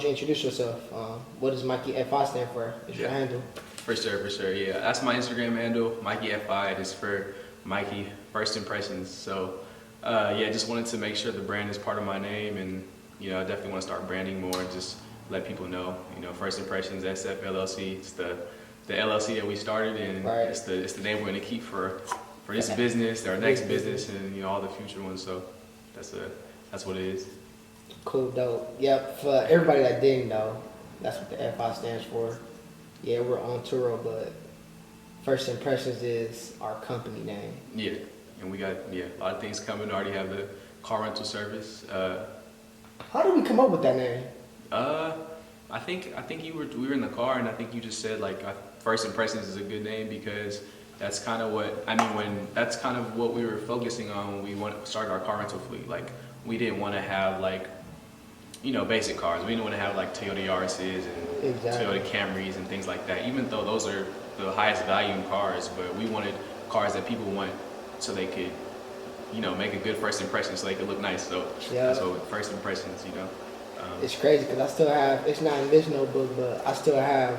you introduce yourself? What does Mikey FI stand for? Is your handle? For sure. Yeah, that's my Instagram handle. Mikey FI is for Mikey First Impressions. So yeah, just wanted to make sure the brand is part of my name, and you know, I definitely want to start branding more and just let people know. You know, First Impressions SF LLC. It's the LLC that we started, and it's the name we're gonna keep for this business, our next business, and you know, all the future ones. So that's what it is. Cool, dope. Yep. For everybody that didn't know, that's what the FI stands for. Yeah, we're on Turo, but First Impressions is our company name. Yeah, and we got a lot of things coming. We already have the car rental service. How did we come up with that name? I think we were in the car, and I think you just said like First Impressions is a good name because that's kind of what we were focusing on when we started our car rental fleet. Like, we didn't want to have like, you know, basic cars. We didn't want to have like Toyota Yaris's and Toyota Camrys and things like that, even though those are the highest volume cars. But we wanted cars that people want so they could, you know, make a good first impression, so they could look nice. So that's what First Impressions, you know. It's crazy because I still have, it's not in this notebook, but I still have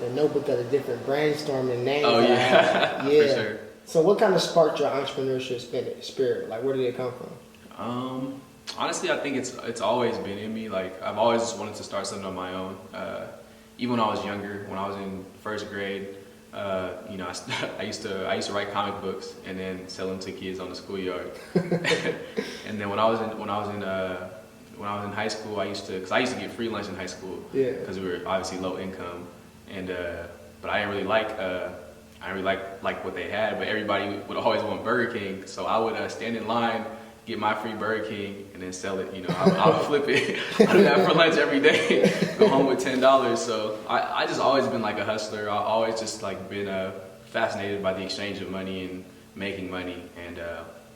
the notebook of the different brainstorming names. Oh yeah, yeah. For sure. So what kind of sparked your entrepreneurship spirit? Like, where did it come from? Honestly, I think it's always been in me. Like, I've always just wanted to start something on my own. Even when I was younger, when I was in first grade, you know, I used to write comic books and then sell them to kids on the schoolyard. And then when I was in high school, because I used to get free lunch in high school because we were obviously low income, and but I didn't really like what they had. But everybody would always want Burger King, so I would stand in line, get my free Burger King, and then sell it. You know, I would flip it. I do that for lunch every day. Go home with $10. So I just always been like a hustler. I always just like been fascinated by the exchange of money and making money. And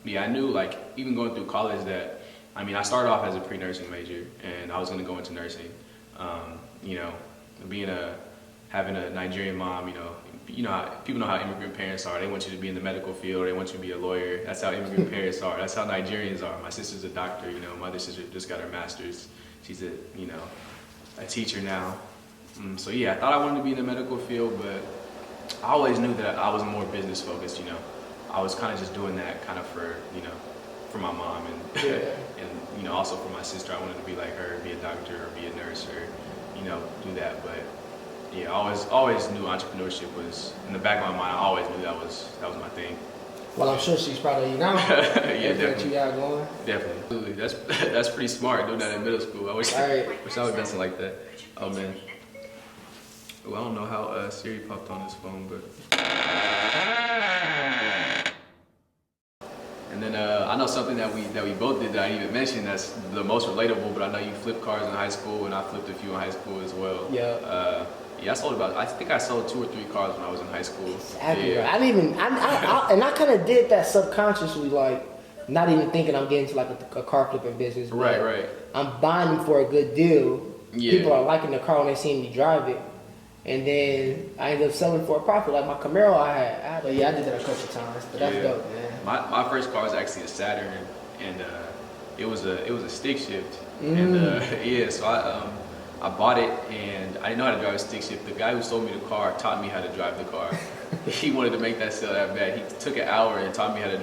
yeah, I knew like even going through college that, I mean, I started off as a pre-nursing major, and I was going to go into nursing. You know, having a Nigerian mom, people know how immigrant parents are. They want you to be in the medical field. They want you to be a lawyer. That's how immigrant parents are. That's how Nigerians are. My sister's a doctor. You know, my other sister just got her master's. She's a teacher now. So yeah, I thought I wanted to be in the medical field, but I always knew that I was more business focused. You know, I was kind of just doing that kind of for my mom and and you know, also for my sister. I wanted to be like her, be a doctor or be a nurse or do that, but. Yeah, I always knew entrepreneurship was in the back of my mind. I always knew that was my thing. Well, I'm sure she's proud of you now. Yeah, definitely. You got going. Definitely. That's pretty smart doing that in middle school. I wish I would have done something like that. Oh man. Well, I don't know how Siri popped on this phone, but. And then I know something that we both did that I didn't even mention that's the most relatable. But I know you flipped cars in high school, and I flipped a few in high school as well. Yeah. Yeah, I think I sold 2 or 3 cars when I was in high school. Exactly. Yeah. I didn't even, and I kind of did that subconsciously, like not even thinking I'm getting to like a car flipping business. Right. I'm buying them for a good deal. Yeah. People are liking the car when they see me drive it, and then I ended up selling for a profit. Like my Camaro I had. But yeah, I did that a couple of times. But that's dope, man. My first car was actually a Saturn, and it was a stick shift, and so I bought it, and I didn't know how to drive a stick shift. The guy who sold me the car taught me how to drive the car. He wanted to make that sale that bad. He took an hour and taught me how to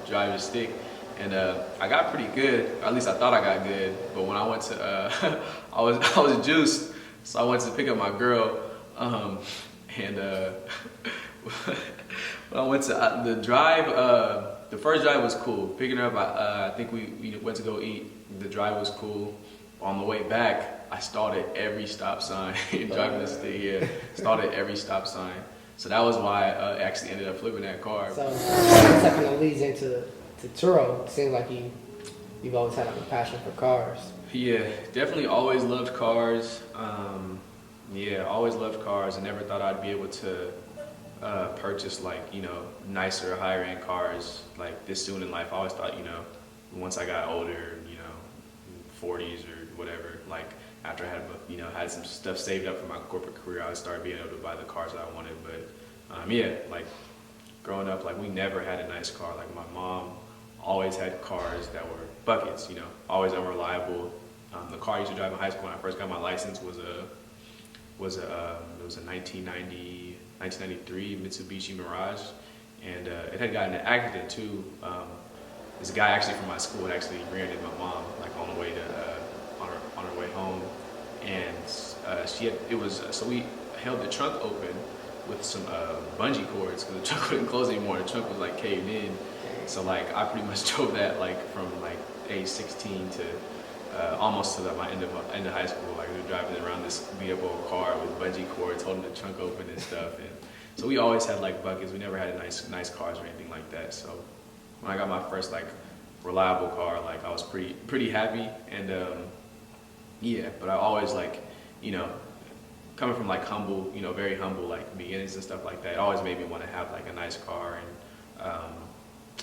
drive a stick, and I got pretty good. Or at least I thought I got good. But when I went to, I was juiced, so I went to pick up my girl, and when I went to the drive, the first drive was cool. Picking her up, I think we went to go eat. The drive was cool. On the way back, I stalled at every stop sign. Driving the stick, stalled at every stop sign. So that was why I actually ended up flipping that car. So that kind of leads into Turo. It seems like you've always had like a passion for cars. Yeah, definitely always loved cars. Always loved cars. I never thought I'd be able to purchase like, nicer, higher end cars like this soon in life. I always thought, once I got older, 40s or whatever, like after I had some stuff saved up for my corporate career, I would start being able to buy the cars that I wanted. But like growing up, like we never had a nice car. Like my mom always had cars that were buckets, always unreliable, The car I used to drive in high school when I first got my license was a 1993 Mitsubishi Mirage, and it had gotten in an accident too. This guy actually from my school had actually rear-ended my mom like on the way to on her way home, and so we held the trunk open with some bungee cords because the trunk couldn't close anymore. The trunk was like caved in, so like I pretty much drove that like from like age 16 to almost to my end of high school. Like we were driving around this beat up old car with bungee cords holding the trunk open and stuff, and so we always had like buckets. We never had nice cars or anything like that. So when I got my first like reliable car, like I was pretty happy, and yeah. But I always like, you know, coming from like humble, you know, very humble like beginnings and stuff like that, it always made me want to have like a nice car and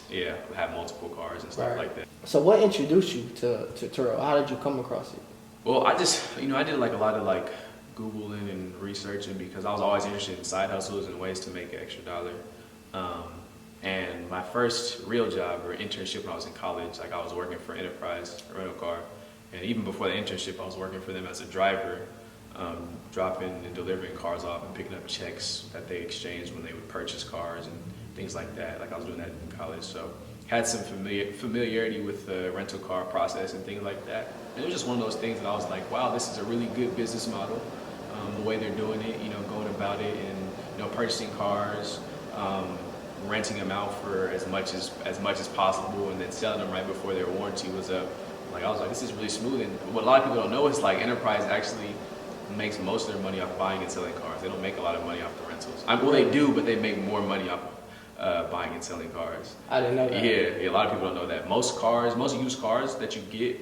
yeah, have multiple cars and stuff like that. So what introduced you to Turo? How did you come across it? Well, I just, you know, I did like a lot of like Googling and researching because I was always interested in side hustles and ways to make an extra dollar. And my first real job or internship when I was in college, like I was working for Enterprise, a rental car. And even before the internship, I was working for them as a driver, dropping and delivering cars off and picking up checks that they exchanged when they would purchase cars and things like that. Like I was doing that in college, so had some familiarity with the rental car process and things like that. And it was just one of those things that I was like, wow, this is a really good business model. The way they're doing it, you know, going about it, and you know, purchasing cars, renting them out for as much as possible, and then selling them right before their warranty was up. Like I was like, this is really smooth. And what a lot of people don't know is like Enterprise actually makes most of their money off buying and selling cars. They don't make a lot of money off the rentals. Well, they do, but they make more money off buying and selling cars. I didn't know that. Yeah, a lot of people don't know that. Most used cars that you get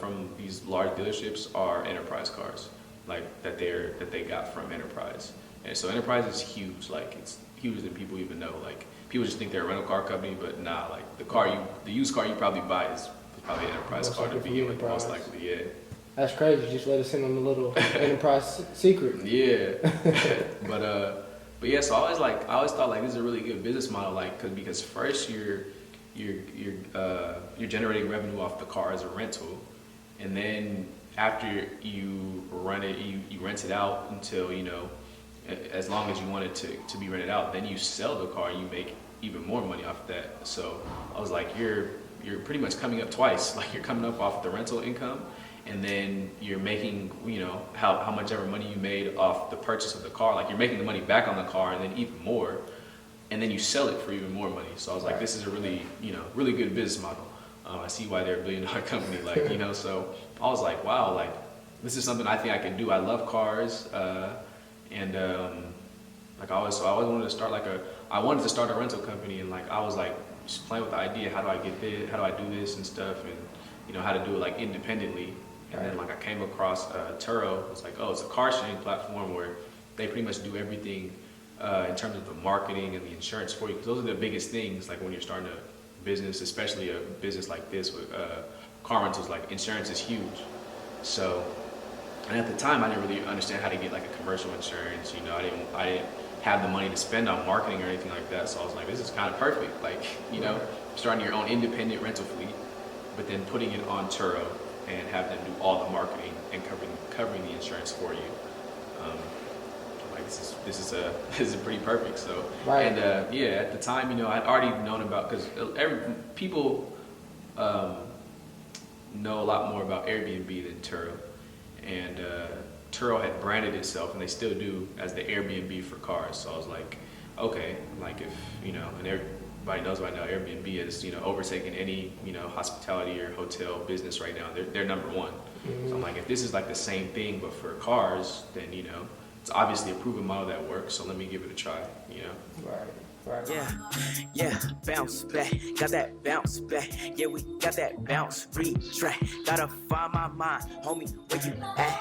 from these large dealerships are Enterprise cars, like that they got from Enterprise. And so Enterprise is huge. Like it's huge than people even know. Like people just think they're a rental car company, but nah. Like the used car you probably buy is probably an Enterprise car to begin with, most likely. Yeah. That's crazy. Just let us in on the little Enterprise secret. Yeah. But yeah, so I always thought like this is a really good business model, like because first you're generating revenue off the car as a rental, and then after you run it, you rent it out until, you know, as long as you want it to be rented out. Then you sell the car, and you make even more money off that. So I was like, you're pretty much coming up twice. Like you're coming up off the rental income, and then you're making, you know, how much ever money you made off the purchase of the car. Like you're making the money back on the car, and then even more, and then you sell it for even more money. So I was like, this is a really, you know, really good business model. I see why they're a $1 billion company, like, you know. So I was like, wow, like this is something I think I can do. I love cars, and like I always wanted to start I wanted to start a rental company, and like I was like just playing with the idea, how do I get this, how do I do this and stuff, and you know, how to do it like independently. And then like I came across Turo. It's like, oh, it's a car sharing platform where they pretty much do everything in terms of the marketing and the insurance for you. Because those are the biggest things, like when you're starting a business, especially a business like this with car rentals. Like insurance is huge. So, and at the time I didn't really understand how to get like a commercial insurance. You know, I didn't have the money to spend on marketing or anything like that. So I was like, this is kind of perfect. Like, you know, starting your own independent rental fleet, but then putting it on Turo and have them do all the marketing and covering the insurance for you. Like this is pretty perfect. So and yeah, at the time, you know, I'd already known about, because people know a lot more about Airbnb than Turo, and Turo had branded itself, and they still do, as the Airbnb for cars. So I was like, okay, like if, you know, and everybody knows right now Airbnb is, you know, overtaking any, you know, hospitality or hotel business right now. They're number one. Mm-hmm. So I'm like, if this is like the same thing but for cars, then, you know, it's obviously a proven model that works. So let me give it a try, you know. Right. Yeah, bounce back, got that bounce back. Yeah, we got that bounce, retract. Gotta find my mind, homie, where you at?